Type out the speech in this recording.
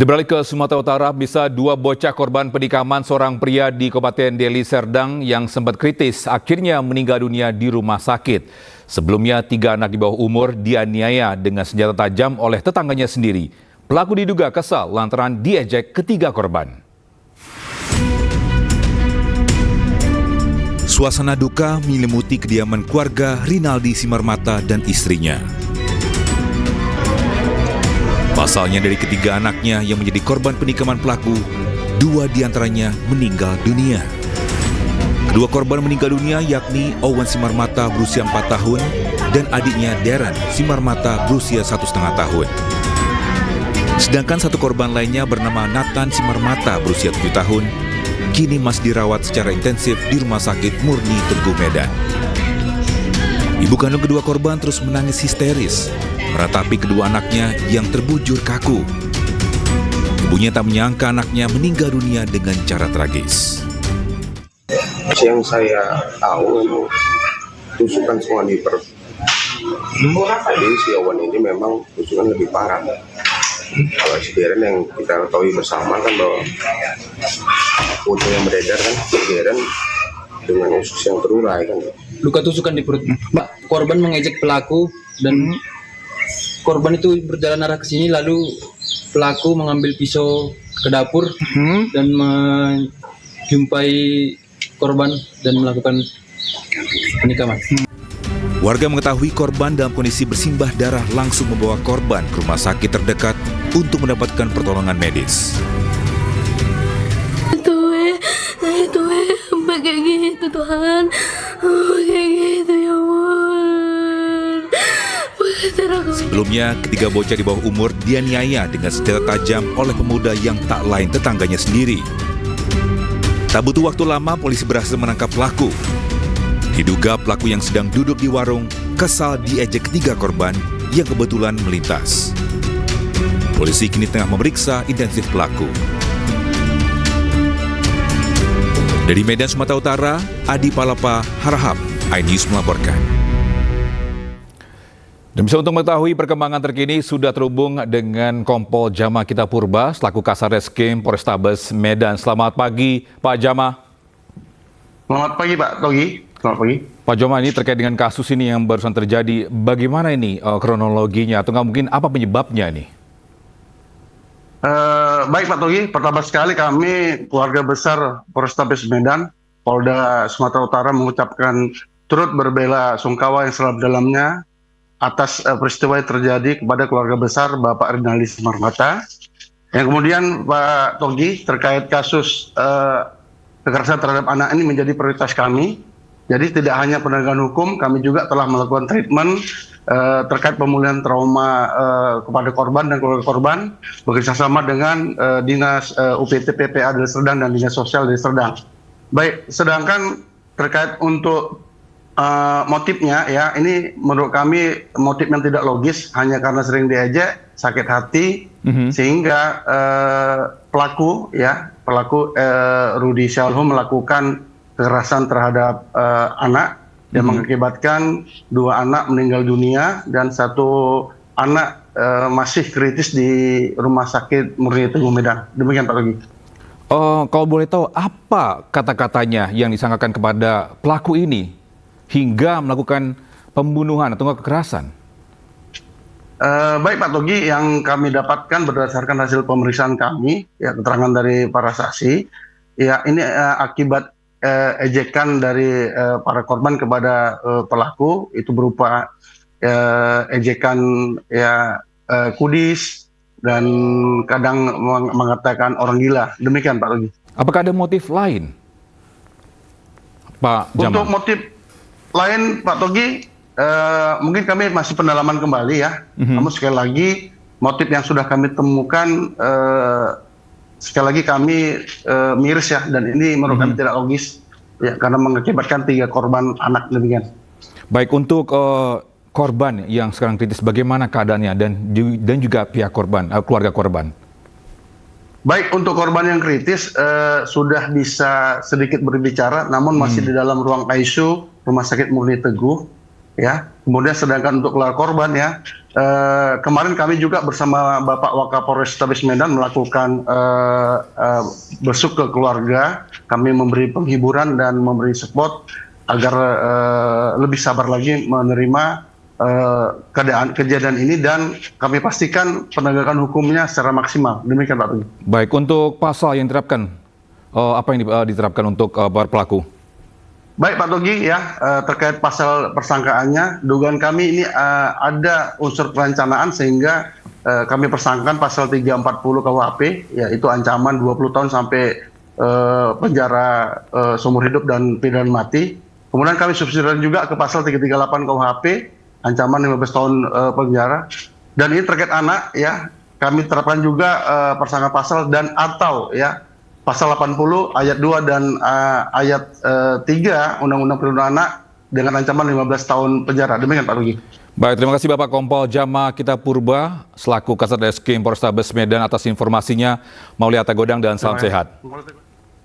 Kita beralih ke Sumatera Utara, bisa dua bocah korban penikaman seorang pria di Kabupaten Deli Serdang yang sempat kritis akhirnya meninggal dunia di rumah sakit. Sebelumnya, 3 anak di bawah umur dianiaya dengan senjata tajam oleh tetangganya sendiri. Pelaku diduga kesal lantaran diejek ketiga korban. Suasana duka menyelimuti kediaman keluarga Rinaldi Simarmata dan istrinya. Pasalnya dari ketiga anaknya yang menjadi korban penikaman pelaku, 2 diantaranya meninggal dunia. Kedua korban meninggal dunia yakni Owen Simarmata berusia 4 tahun dan adiknya Darren Simarmata berusia 1,5 tahun. Sedangkan satu korban lainnya bernama Nathan Simarmata berusia 7 tahun, kini masih dirawat secara intensif di Rumah Sakit Murni Teguh Medan. Ibu kandung kedua korban terus menangis histeris, meratapi kedua anaknya yang terbujur kaku. Ibunya tak menyangka anaknya meninggal dunia dengan cara tragis. Yang saya tahu memang tusukan semua di perut. Jadi si Owen ini memang tusukan lebih parah. Kalau si Darren yang kita ketahui bersama kan bahwa foto yang beredar kan si Darren dengan usus yang terurai kan. Luka tusukan di perut. Mbak, korban mengejek pelaku dan korban itu berjalan arah ke sini, lalu pelaku mengambil pisau ke dapur dan menjumpai korban dan melakukan penikaman. Warga mengetahui korban dalam kondisi bersimbah darah langsung membawa korban ke rumah sakit terdekat untuk mendapatkan pertolongan medis. Kayak gitu Tuhan, kayak gitu ya Allah. Sebelumnya, ketiga bocah di bawah umur dianiaya dengan senjata tajam oleh pemuda yang tak lain tetangganya sendiri. Tak butuh waktu lama, polisi berhasil menangkap pelaku. Diduga pelaku yang sedang duduk di warung kesal diejek ketiga korban yang kebetulan melintas. Polisi kini tengah memeriksa intensif pelaku. Dari Medan, Sumatera Utara, Adi Palapa Harahap, iNews melaporkan. Dan bisa untuk mengetahui perkembangan terkini sudah terhubung dengan Kompol Jama Kita Purba selaku Kasar Reskrim Polrestabes Medan. Selamat pagi, Pak Jama. Selamat pagi Pak Togi. Selamat pagi. Pak Jama, ini terkait dengan kasus ini yang barusan terjadi, bagaimana ini kronologinya atau nggak mungkin apa penyebabnya ini? Baik Pak Togi, pertama sekali kami keluarga besar Polrestabes Medan, Polda Sumatera Utara mengucapkan turut berbela sungkawa yang sedalam-dalamnya atas peristiwa yang terjadi kepada keluarga besar Bapak Rinaldi Simarmata. Yang kemudian Pak Togi, terkait kasus kekerasan terhadap anak ini menjadi prioritas kami. Jadi tidak hanya penegakan hukum, kami juga telah melakukan treatment terkait pemulihan trauma kepada korban dan keluarga korban bekerjasama dengan Dinas UPT PPA Deli Serdang dan Dinas Sosial Deli Serdang. Baik, sedangkan terkait untuk motifnya ya, ini menurut kami motif yang tidak logis hanya karena sering diejek, sakit hati, sehingga pelaku Rudi Syalhu melakukan kekerasan terhadap anak yang mengakibatkan 2 anak meninggal dunia dan 1 anak masih kritis di Rumah Sakit Murni Teguh Medan. Demikian Pak Togi. Kalau boleh tahu apa kata-katanya yang disangkakan kepada pelaku ini hingga melakukan pembunuhan atau kekerasan? Baik Pak Togi, yang kami dapatkan berdasarkan hasil pemeriksaan kami, ya keterangan dari para saksi, ya ini akibat ejekan dari para korban kepada pelaku itu berupa ejekan kudis dan kadang mengatakan orang gila. Demikian Pak Togi. Apakah ada motif lain, Pak Jama? Untuk motif lain Pak Togi, mungkin kami masih pendalaman kembali ya. Namun sekali lagi motif yang sudah kami temukan sekali lagi kami miris ya, dan ini menurut kami tidak logis ya, karena mengakibatkan 3 korban anak. Demikian. Baik, untuk korban yang sekarang kritis, bagaimana keadaannya dan juga pihak korban, keluarga korban? Baik, untuk korban yang kritis sudah bisa sedikit berbicara, namun masih di dalam ruang ICU Rumah Sakit Murni Teguh ya. Kemudian sedangkan untuk keluarga korban ya, kemarin kami juga bersama Bapak Wakapolrestabes Medan melakukan besuk ke keluarga. Kami memberi penghiburan dan memberi support agar lebih sabar lagi menerima kejadian ini, dan kami pastikan penegakan hukumnya secara maksimal. Demikian Pak Tugi. Baik, untuk pasal yang diterapkan, apa yang diterapkan untuk para pelaku? Baik Pak Togi, ya, terkait pasal persangkaannya, dugaan kami ini ada unsur perencanaan sehingga kami persangkakan pasal 340 KUHP, yaitu ancaman 20 tahun sampai penjara seumur hidup dan pidana mati. Kemudian kami subsidiarkan juga ke pasal 338 KUHP, ancaman 15 tahun penjara. Dan ini terkait anak, ya, kami terapkan juga persangka pasal dan atau, ya, pasal 80 ayat 2 dan ayat 3 Undang-Undang Perlindungan Anak dengan ancaman 15 tahun penjara. Demikian Pak Rugi. Baik, terima kasih Bapak Kompol Jama Kita Purba selaku Kasat Reskrim Polrestabes Medan atas informasinya. Mauli Atagodang dan salam sehat.